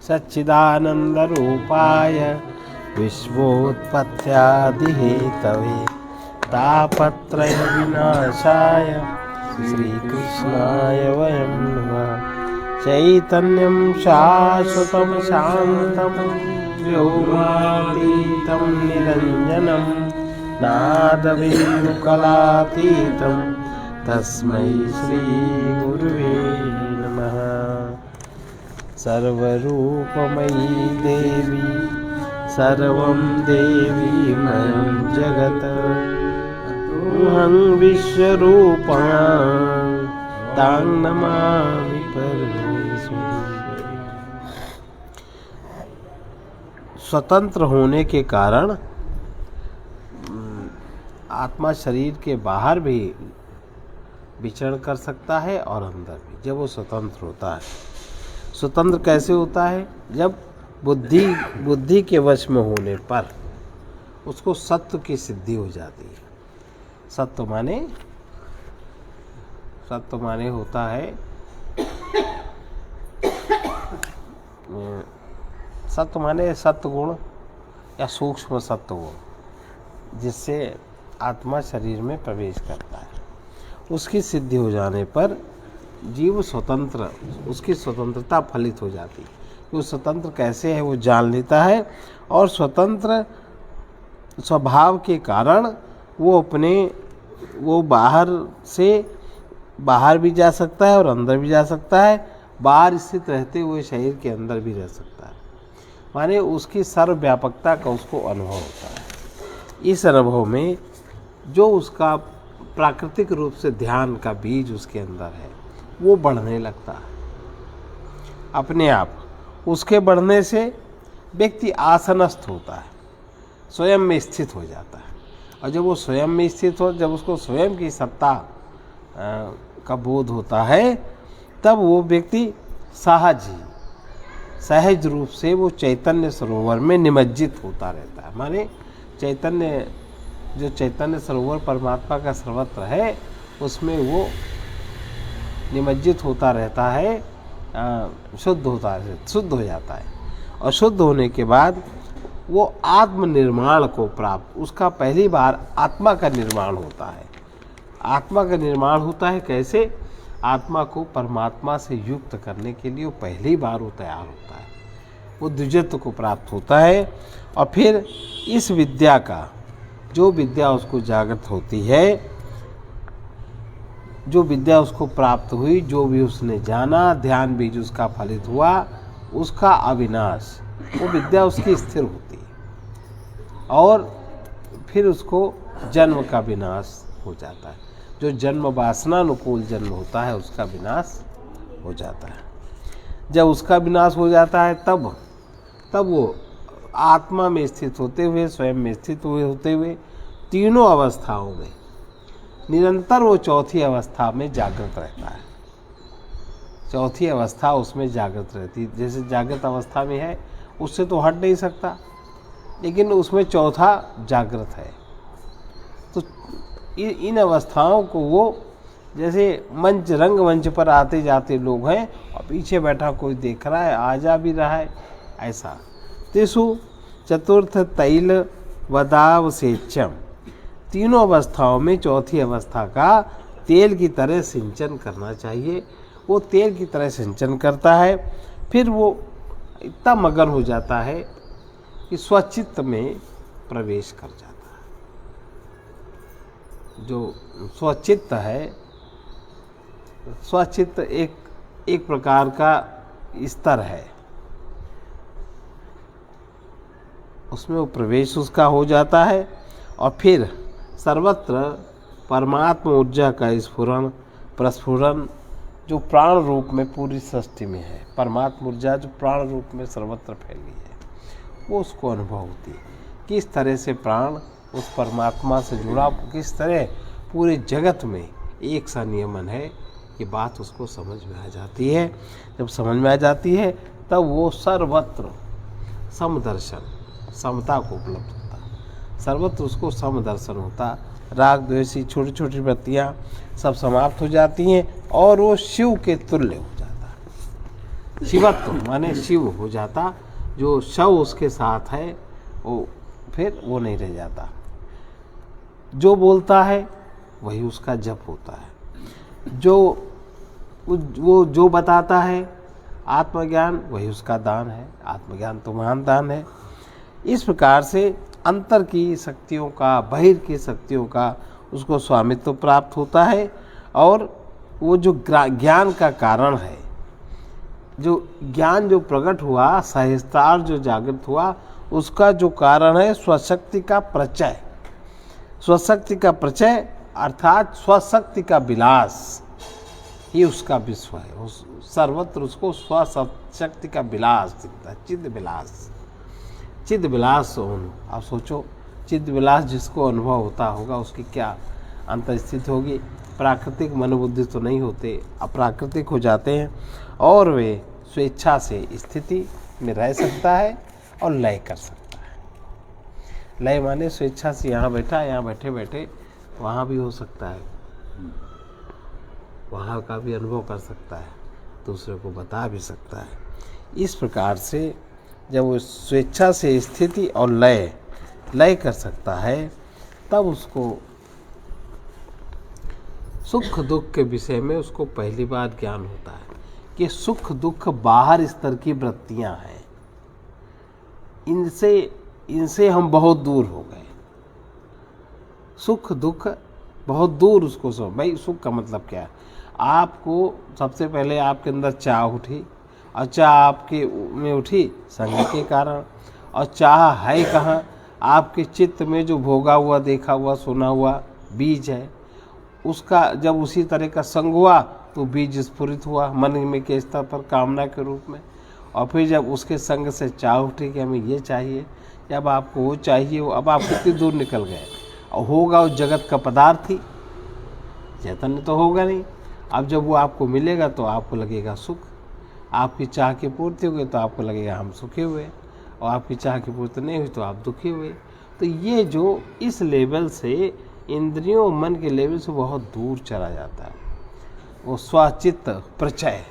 सच्चिदानन्दरूपाय विश्वोत्पत्त्यादिहेतवे तापत्रयविनाशाय श्रीकृष्णाय वयं नमः। चैतन्यं शाश्वतं शान्तं व्योमातीतं निरञ्जनं नादबिन्दुकलातीतं तस्मै श्रीगुरुवे नमः। सर्वरूपमयी देवी सर्वं देवीमयं जगत् अहं विश्वरूपां तां नमामि परमेश्वरी। स्वतंत्र होने के कारण आत्मा शरीर के बाहर भी विचरण कर सकता है और अंदर भी, जब वो स्वतंत्र होता है। स्वतंत्र कैसे होता है? जब बुद्धि के वश में होने पर उसको सत्व की सिद्धि हो जाती है। सत्व माने होता है, सत्व माने सत्वगुण या सूक्ष्म सत्वगुण, जिससे आत्मा शरीर में प्रवेश करता है। उसकी सिद्धि हो जाने पर जीव स्वतंत्र, उसकी स्वतंत्रता फलित हो जाती है। वो स्वतंत्र कैसे है वो जान लेता है, और स्वतंत्र स्वभाव के कारण वो बाहर भी जा सकता है और अंदर भी जा सकता है। बाहर स्थित रहते हुए शरीर के अंदर भी रह सकता है, माने उसकी सर्वव्यापकता का उसको अनुभव होता है। इस अनुभव में जो उसका प्राकृतिक रूप से ध्यान का बीज उसके अंदर है वो बढ़ने लगता है अपने आप। उसके बढ़ने से व्यक्ति आसनस्थ होता है, स्वयं में स्थित हो जाता है। और जब वो स्वयं में स्थित हो, जब उसको स्वयं की सत्ता का बोध होता है, तब वो व्यक्ति सहज रूप से वो चैतन्य सरोवर में निमज्जित होता रहता है। माने चैतन्य सरोवर परमात्मा का सर्वत्र है, उसमें वो निमज्जित होता रहता है, शुद्ध हो जाता है। और शुद्ध होने के बाद वो आत्मनिर्माण को प्राप्त, उसका पहली बार आत्मा का निर्माण होता है। आत्मा का निर्माण होता है कैसे? आत्मा को परमात्मा से युक्त करने के लिए वो पहली बार वो तैयार होता है, वो द्विजत्व को प्राप्त होता है। और फिर इस विद्या का, जो विद्या उसको जागृत होती है, जो विद्या उसको प्राप्त हुई, जो भी उसने जाना, ध्यान बीज उसका फलित हुआ, उसका अविनाश, वो विद्या उसकी स्थिर होती है। और फिर उसको जन्म का विनाश हो जाता है। जो जन्म वासनानुकूल जन्म होता है उसका विनाश हो जाता है। जब उसका विनाश हो जाता है तब वो आत्मा में स्थित होते हुए, स्वयं में स्थित होते हुए, तीनों अवस्थाओं में निरंतर वो चौथी अवस्था में जागृत रहता है। चौथी अवस्था उसमें जागृत रहती है। जैसे जागृत अवस्था में है उससे तो हट नहीं सकता, लेकिन उसमें चौथा जागृत है। तो इन अवस्थाओं को वो, जैसे रंगमंच पर आते जाते लोग हैं और पीछे बैठा कोई देख रहा है, आ जा भी रहा है, ऐसा। तेसु चतुर्थ तैल वदावसेच्यम, तीनों अवस्थाओं में चौथी अवस्था का तेल की तरह सिंचन करना चाहिए। वो तेल की तरह सिंचन करता है, फिर वो इतना मगन हो जाता है कि स्वचित्त में प्रवेश कर जाता है। जो स्वचित्त है, स्वचित्त एक प्रकार का स्तर है, उसमें वो प्रवेश उसका हो जाता है। और फिर सर्वत्र परमात्मा ऊर्जा का प्रस्फुरन जो प्राण रूप में पूरी सृष्टि में है, परमात्मा ऊर्जा जो प्राण रूप में सर्वत्र फैली है, वो उसको अनुभव होती है। किस तरह से प्राण उस परमात्मा से जुड़ा, किस तरह पूरे जगत में एक सा नियमन है, ये बात उसको समझ में आ जाती है। जब समझ में आ जाती है तब वो सर्वत्र समदर्शन, समता को उपलब्ध होता, सर्वत्र उसको समदर्शन होता। राग द्वेषी छोटी छोटी वृत्तियाँ सब समाप्त हो जाती हैं और वो शिव के तुल्य हो जाता है। शिवत्व माने शिव हो जाता, जो शव उसके साथ है वो फिर वो नहीं रह जाता। जो बोलता है वही उसका जप होता है, वो जो बताता है आत्मज्ञान वही उसका दान है। आत्मज्ञान तो महान दान है। इस प्रकार से अंतर की शक्तियों का, बाहिर की शक्तियों का उसको स्वामित्व प्राप्त होता है। और वो जो ज्ञान का कारण है, जो ज्ञान जो प्रकट हुआ, सहस्त्रार जो जागृत हुआ, उसका जो कारण है स्वशक्ति का प्रचय। स्वशक्ति का प्रचय अर्थात स्वशक्ति का विलास, ये उसका विश्व है। सर्वत्र उसको स्वशक्ति का विलास दिखता है, चिद विलास। चिद विलास आप सोचो, चिद विलास जिसको अनुभव होता होगा उसकी क्या अंतर्स्थिति होगी। प्राकृतिक मनोबुद्धि तो नहीं होते, अप्राकृतिक हो जाते हैं और वे स्वेच्छा से स्थिति में रह सकता है और लय कर सकता है। लय माने स्वेच्छा से यहाँ बैठा, यहाँ बैठे बैठे वहाँ भी हो सकता है, वहाँ का भी अनुभव कर सकता है, दूसरे को बता भी सकता है। इस प्रकार से जब वो स्वेच्छा से स्थिति और लय कर सकता है, तब उसको सुख दुख के विषय में उसको पहली बार ज्ञान होता है कि सुख दुख बाहर स्तर की वृत्तियां हैं, इनसे हम बहुत दूर हो गए। सुख दुख बहुत दूर उसको समझ। भाई सुख का मतलब क्या है? आपको सबसे पहले आपके अंदर चाह उठी, और चाह आपके में उठी संग के कारण, और चाह है कहाँ? आपके चित्त में जो भोगा हुआ, देखा हुआ, सुना हुआ बीज है, उसका जब उसी तरह का संग हुआ तो बीज स्फुरित हुआ मन में के स्तर पर कामना के रूप में। और फिर जब उसके संग से चाह उठी कि हमें ये चाहिए, जब आपको वो चाहिए, वो अब आप कितनी दूर निकल गए। और होगा उस जगत का पदार्थ ही, चैतन्य तो होगा नहीं। अब जब वो आपको मिलेगा तो आपको लगेगा सुख। आपकी चाह की पूर्ति हो गई तो आपको लगेगा हम सुखी हुए, और आपकी चाह की पूर्ति नहीं हुई तो आप दुखी हुए। तो ये जो इस लेवल से, इंद्रियों मन के लेवल से बहुत दूर चला जाता है, वो स्वचित्त प्रचय,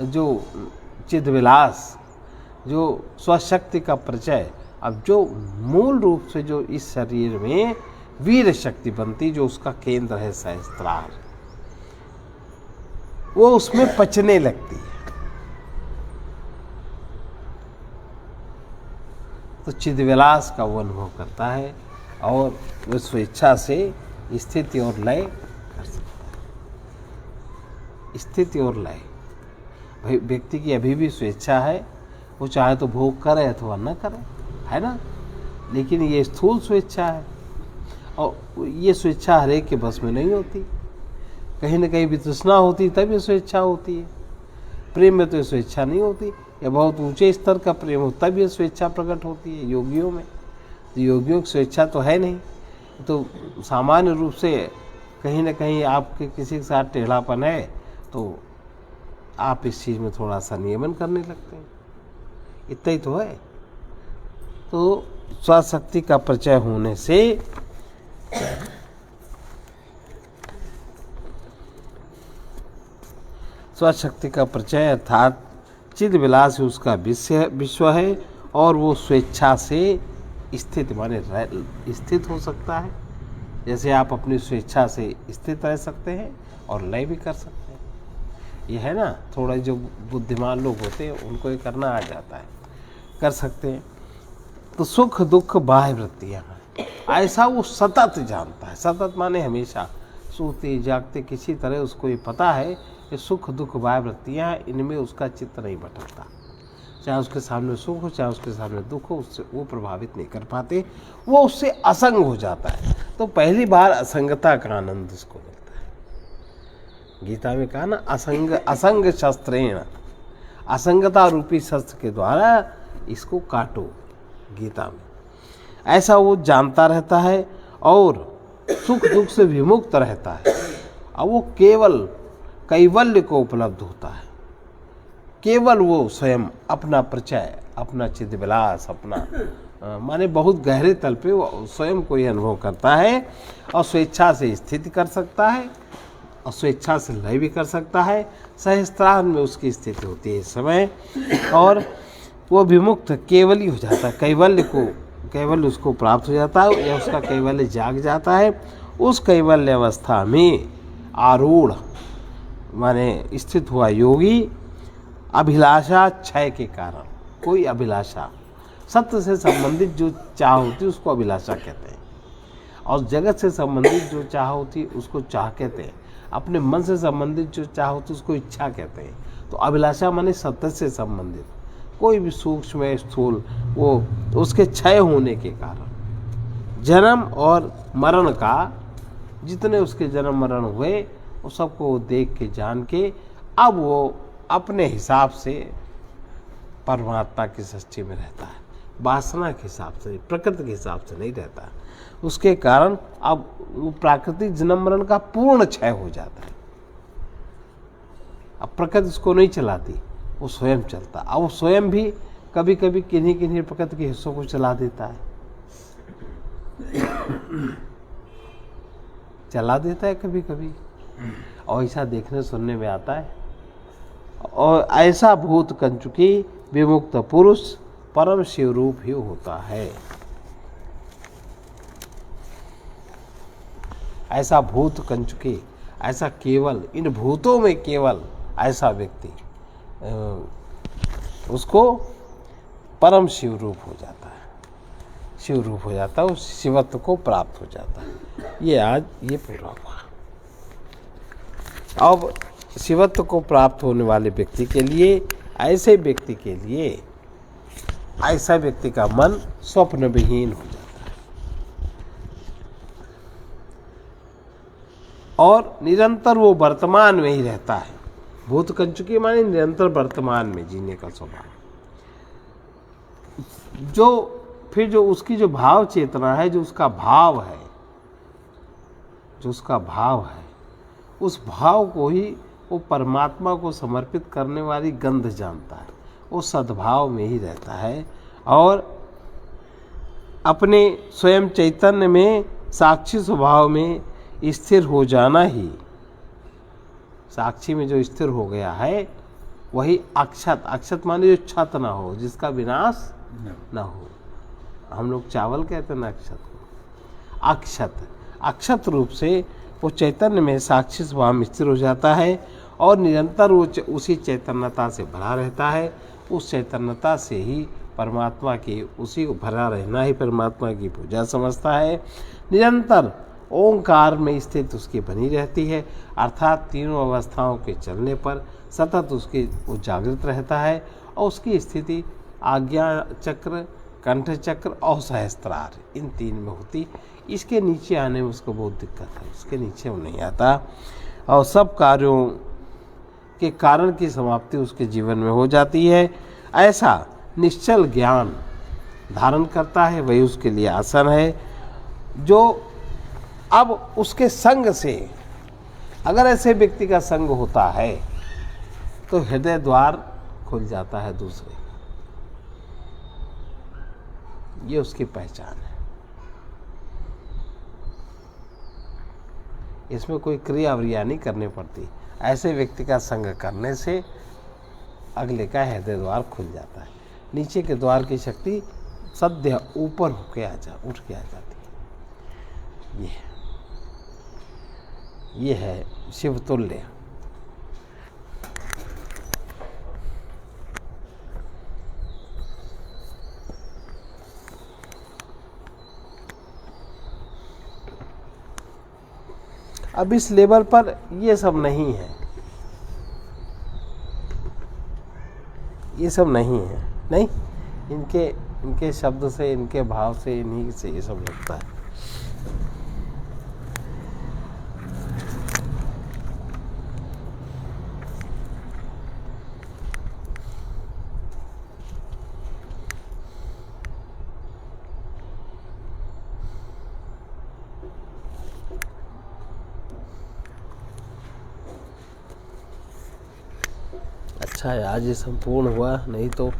जो चिद विलास, जो स्वशक्ति का प्रचय। अब जो मूल रूप से जो इस शरीर में वीर शक्ति बनती, जो उसका केंद्र है सहस्त्रार, वो उसमें पचने लगती है। तो चिदविलास का वो अनुभव करता है और वो स्वेच्छा से स्थिति और लय कर सकता है। स्थिति और लय, भाई व्यक्ति की अभी भी स्वेच्छा है, वो चाहे तो भोग करे अथवा न करे, है ना। लेकिन ये स्थूल स्वेच्छा है, और ये स्वेच्छा हर एक के बस में नहीं होती। कहीं ना कहीं वितृष्णा होती तब ये स्वेच्छा होती है। प्रेम में तो ये स्वेच्छा नहीं होती, या बहुत ऊंचे स्तर का प्रेम हो तब ये स्वेच्छा प्रकट होती है योगियों में। तो योगियों की स्वेच्छा तो है नहीं। तो सामान्य रूप से कहीं ना कहीं आपके किसी के साथ टेढ़ापन है तो आप इस चीज़ में थोड़ा सा नियमन करने लगते हैं, इतना ही तो है। तो स्वशक्ति का परिचय होने से स्वशक्ति का परिचय अर्थात चिद विलास उसका विश्व है, और वो स्वेच्छा से स्थित माने स्थित हो सकता है। जैसे आप अपनी स्वेच्छा से स्थित रह सकते हैं और लय भी कर सकते हैं। ये है ना, थोड़ा जो बुद्धिमान लोग होते हैं उनको ये करना आ जाता है, कर सकते हैं। तो सुख दुख बाह्य वृत्तियाँ हैं, ऐसा वो सतत जानता है। सतत माने हमेशा, सोते जागते किसी तरह उसको ये पता है कि सुख दुख बाह्य वृत्तियाँ, इनमें उसका चित्त नहीं भटकता। चाहे उसके सामने सुख हो चाहे उसके सामने दुख हो, उससे वो प्रभावित नहीं कर पाते, वो उससे असंग हो जाता है। तो पहली बार असंगता का आनंद उसको मिलता है। गीता में कहा ना, असंग शस्त्रेण, असंगता रूपी शस्त्र के द्वारा इसको काटो। गीता में ऐसा वो जानता रहता है और सुख दुख से विमुक्त रहता है, और वो केवल कैवल्य को उपलब्ध होता है। केवल वो स्वयं अपना परिचय, अपना चिदविलास, अपना माने बहुत गहरे तल पे वो स्वयं को ये अनुभव करता है, और स्वेच्छा से स्थिति कर सकता है, स्वेच्छा से लय भी कर सकता है। सहस्त्रार में उसकी स्थिति होती है इस समय, और वो विमुक्त केवल ही हो जाता है, कैवल्य उसको प्राप्त हो जाता है, या उसका कैवल्य जाग जाता है। उस कैवल्य अवस्था में आरूढ़ माने स्थित हुआ योगी अभिलाषा क्षय के कारण, कोई अभिलाषा, सत्य से संबंधित जो चाह होती है उसको अभिलाषा कहते हैं, और जगत से संबंधित जो चाह होती है उसको चाह कहते हैं, अपने मन से संबंधित जो चाह होती है उसको इच्छा कहते हैं। तो अभिलाषा माने सत्य से संबंधित कोई भी सूक्ष्म स्थूल, वो उसके क्षय होने के कारण जन्म और मरण का, जितने उसके जन्म मरण हुए वो सबको वो देख के जान के अब वो अपने हिसाब से परमात्मा की सृष्टि में रहता है, वासना के हिसाब से, प्रकृति के हिसाब से नहीं रहता। उसके कारण अब वो प्राकृतिक जन्म मरण का पूर्ण क्षय हो जाता है। अब प्रकृति उसको नहीं चलाती, वो स्वयं चलता। अब वो स्वयं भी कभी कभी किन्हीं किन्हीं प्रकृति के हिस्सों को चला देता है, कभी कभी, और ऐसा देखने सुनने में आता है। और ऐसा भूत कंचुकी विमुक्त पुरुष परम शिव रूप ही होता है। ऐसा भूत कंचुकी, ऐसा केवल इन भूतों में केवल ऐसा व्यक्ति उसको परम शिव रूप हो जाता है, शिव रूप हो जाता है, उस शिवत्व को प्राप्त हो जाता है। ये आज ये पूरा हुआ। अब शिवत्व को प्राप्त होने वाले व्यक्ति के लिए, ऐसे व्यक्ति के लिए, ऐसा व्यक्ति का मन स्वप्न विहीन हो जाता है और निरंतर वो वर्तमान में ही रहता है। भूत कंचुकी माने निरंतर वर्तमान में जीने का स्वभाव। जो उसकी जो भाव चेतना है, जो उसका भाव है, उस भाव को ही वो परमात्मा को समर्पित करने वाली गंध जानता है। वो सद्भाव में ही रहता है और अपने स्वयं चैतन्य में साक्षी स्वभाव में स्थिर हो जाना ही, साक्षी में जो स्थिर हो गया है वही अक्षत, अक्षत माने जो क्षत ना हो, जिसका विनाश ना हो। हम लोग चावल कहते हैं ना अक्षत को, अक्षत रूप से वो चैतन्य में साक्षी स्वभाव में स्थिर हो जाता है और निरंतर वो उसी चैतन्यता से भरा रहता है। उस चैतन्यता से ही परमात्मा की, उसी को भरा रहना ही परमात्मा की पूजा समझता है। निरंतर ओंकार में स्थित उसकी बनी रहती है, अर्थात तीनों अवस्थाओं के चलने पर सतत उसकी वो जागृत रहता है और उसकी स्थिति आज्ञा चक्र, कंठ चक्र और सहस्त्रार, इन तीन में होती। इसके नीचे आने में उसको बहुत दिक्कत है, उसके नीचे वो नहीं आता और सब कार्यों के कारण की समाप्ति उसके जीवन में हो जाती है। ऐसा निश्चल ज्ञान धारण करता है, वही उसके लिए आसन है। जो अब उसके संग से, अगर ऐसे व्यक्ति का संग होता है तो हृदय द्वार खुल जाता है दूसरे, ये उसकी पहचान है। इसमें कोई क्रिया व्रिया नहीं करनी पड़ती। ऐसे व्यक्ति का संग करने से अगले का हृदय द्वार खुल जाता है। नीचे के द्वार की शक्ति सद्य ऊपर होके उठ के आ जाती है। ये है शिवतुल्य। अब इस लेवल पर ये सब नहीं है, ये सब नहीं है, नहीं, इनके शब्द से, इनके भाव से, इन्हीं से ये सब लगता है। अच्छा है आज ये संपूर्ण हुआ, नहीं तो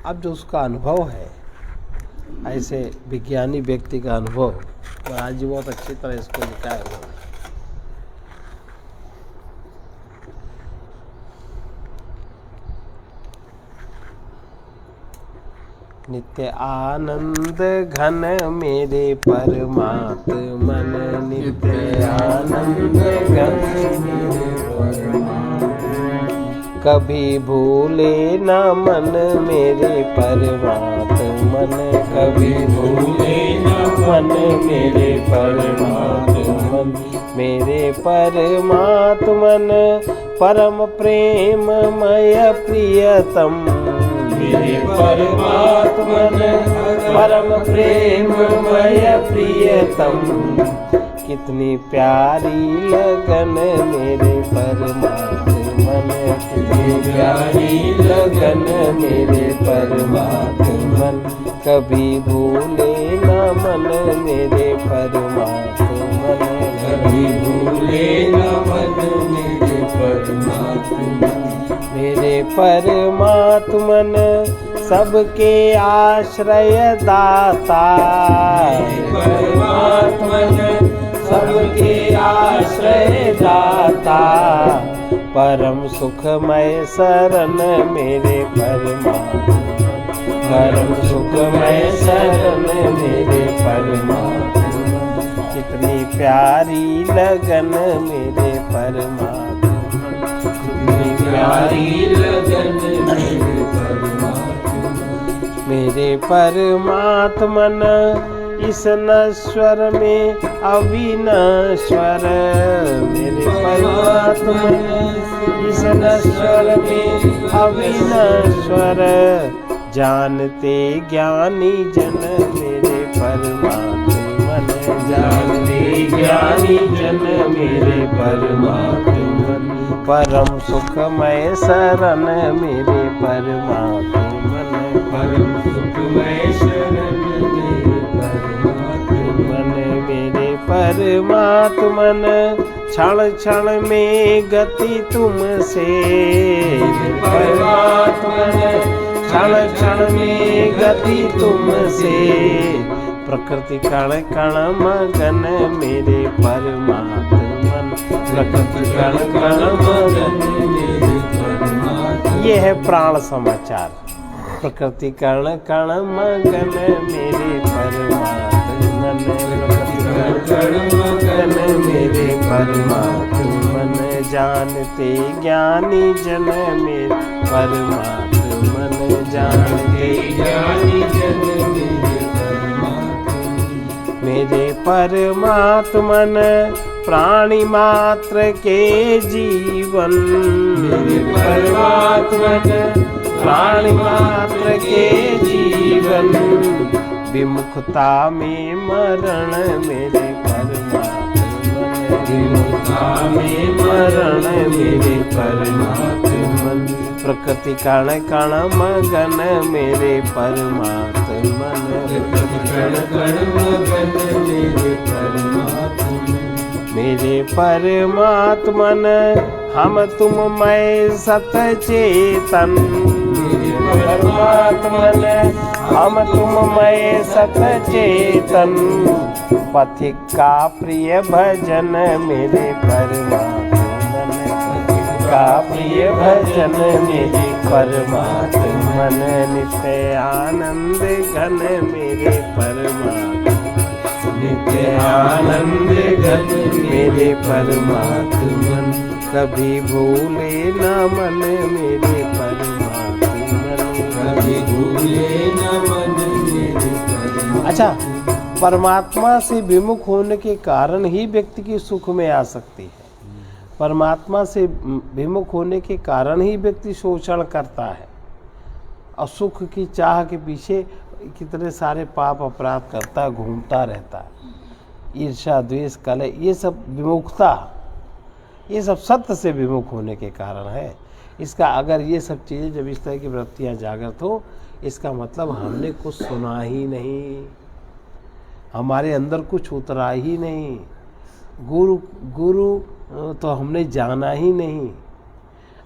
अब जो उसका अनुभव है ऐसे विज्ञानी व्यक्ति का अनुभव महाराज जी बहुत अच्छी तरह इसको लिखा है उन्होंने। नित्य आनंद घन मेरे परमात्मन, नित्य आनंद घन मेरे परमात्मन, कभी भूले न मन मेरे परमात्मन, कभी भूले न मन मेरे परमात्मन, मेरे परमात्मन परम प्रेममय प्रियतम, मेरे परमात्मन परम प्रेममय प्रियतम, कितनी प्यारी लगन मेरे परमात्मन, कितनी प्यारी लगन मेरे परमात्मन, कभी भूले न मन मेरे परमात्मन, कभी भूले न मन मेरे परमात्मन, मेरे परमात्मन सबके आश्रय दाता, परमात्मन सबके आश्रय दाता, परम सुखमय शरण मेरे परमात्मन, परम सुखमय शरण मेरे परमात्मन, कितनी प्यारी लगन मेरे परमात्मन, कितनी प्यारी लगन मेरे परमात्मन, मेरे परमात्मन इस नश्वर में अविनश्वर, मेरे परमात्मन इस नश्वर में अविनश्वर, जानते ज्ञानी जन मेरे परमात्मन, जानते ज्ञानी जन मेरे परमात्मन, परम सुखमय शरण मेरे परमात्मन, परम सुखमय शरण मेरे परमात्मन, मेरे परमात्मन क्षण क्षण में गति तुमसे, परमात्मन क्षण क्षण में गति तुमसे, प्रकृति कण कण मगन मेरे परमात्मन, प्रकृति कण कण मगन मेरे परमात्मन, ये है प्राण समाचार। प्रकृति कण कण मगन मेरे परमात्मन, प्रकृति कण कण मगन मेरे परमात्मन, जानते ज्ञानी जन मेरे परमात्मन, जानते ज्ञानी जन मेरे परमात्मन, मेरे परमात्मन प्राणी मात्र के जीवन, मेरे परमात्मन प्राणी मात्र के जीवन, विमुखता में मरण मेरे परमात्मन, विमुखता में मरण मेरे परमात्मन, प्रकृति कण कण मगन मेरे परमात्मन, प्रकृति कण कण मगन मेरे परमात्मन, मेरे परमात्मन हम तुम मैं सत चेतन, मेरे परमात्मन हम तुम मैं सत चेतन, पथिक का प्रिय भजन मेरे परमात्मन, पथिक का प्रिय भजन मेरे परमात्मन, नित्य आनंद घन मेरे परमात्मन, नित्य आनंद घन मेरे परमात्मन, कभी भूले न मन मेरे परमात्मन, कभी भूले न मन मेरे परमात्मन। अच्छा, परमात्मा से विमुख होने के कारण ही व्यक्ति की सुख में आ सकती है। परमात्मा से विमुख होने के कारण ही व्यक्ति शोषण करता है और सुख की चाह के पीछे कितने सारे पाप अपराध करता है, घूमता रहता है। ईर्ष्या, द्वेष, कलह, ये सब विमुखता, ये सब सत्य से विमुख होने के कारण है। इसका अगर ये सब चीज़ें जब इस तरह की वृत्तियाँ जागृत हो, इसका मतलब हमने कुछ सुना ही नहीं, हमारे अंदर कुछ उतरा ही नहीं, गुरु तो हमने जाना ही नहीं।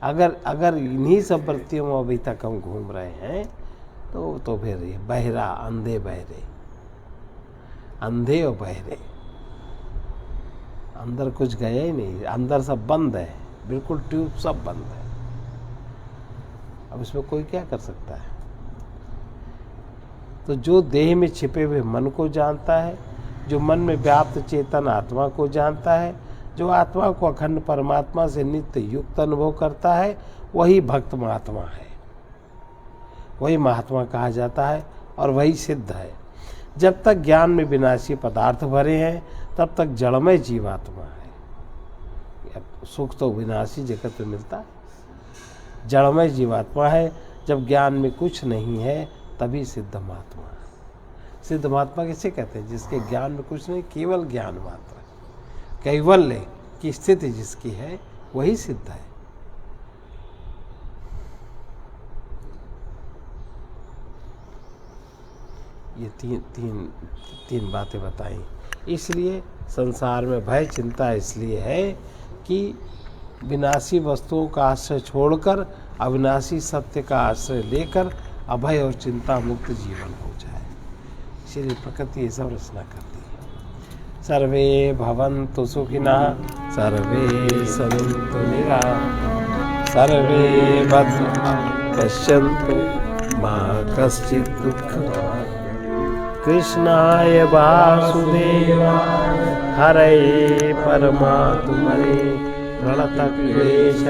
अगर इन्हीं सब वृत्तियों में अभी तक हम घूम रहे हैं तो फिर ये बहरा, अंधे बहरे, अंधे और बहरे, अंदर कुछ गया ही नहीं, अंदर सब बंद है, बिल्कुल ट्यूब सब बंद है। अब इसमें कोई क्या कर सकता है? तो जो देह में छिपे हुए मन को जानता है, जो मन में व्याप्त चेतन आत्मा को जानता है, जो आत्मा को अखंड परमात्मा से नित्य युक्त अनुभव करता है, वही भक्त महात्मा है, वही महात्मा कहा जाता है और वही सिद्ध है। जब तक ज्ञान में विनाशी पदार्थ भरे हैं तब तक जड़मय जीवात्मा है। सुख तो विनाशी जगत में मिलता है, जड़मय जीवात्मा है। जब ज्ञान में कुछ नहीं है तभी सिद्ध महात्मा है। सिद्ध महात्मा किसे कहते हैं? जिसके ज्ञान में कुछ नहीं, केवल ज्ञान मात्र, कैवल्य की स्थिति जिसकी है वही सिद्ध है। ये तीन बातें बताई। इसलिए संसार में भय चिंता इसलिए है कि विनाशी वस्तुओं का आश्रय छोड़कर अविनाशी सत्य का आश्रय लेकर अभय और चिंता मुक्त जीवन हो जाए। इसलिए प्रकृति ये सब रचना करती है। सर्वे भवन्तु सुखिनः, सर्वे सन्तु निरामयाः, सर्वे भद्राणि पश्यन्तु मा कश्चित् दुःखभाग्। कृष्णाय वासुदेवाय हरये परमात्मने प्रणतक्लेशनाशाय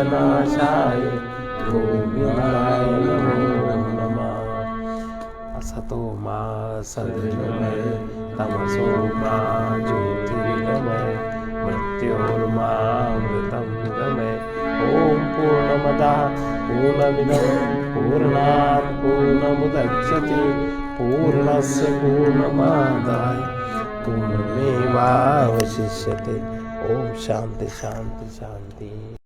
गोविन्दाय नमो नमः। असतो मा सद्गमय तमसो मा ज्योतिर्गमय मृत्योर्मामृतं गमय। ॐ पूर्णमदः पूर्णमिदं पूर्णात् पूर्णमुदच्यते पूर्णस्य पूर्णमादाय पूर्णमेवावशिष्यते। ओम शांति शांति शांति।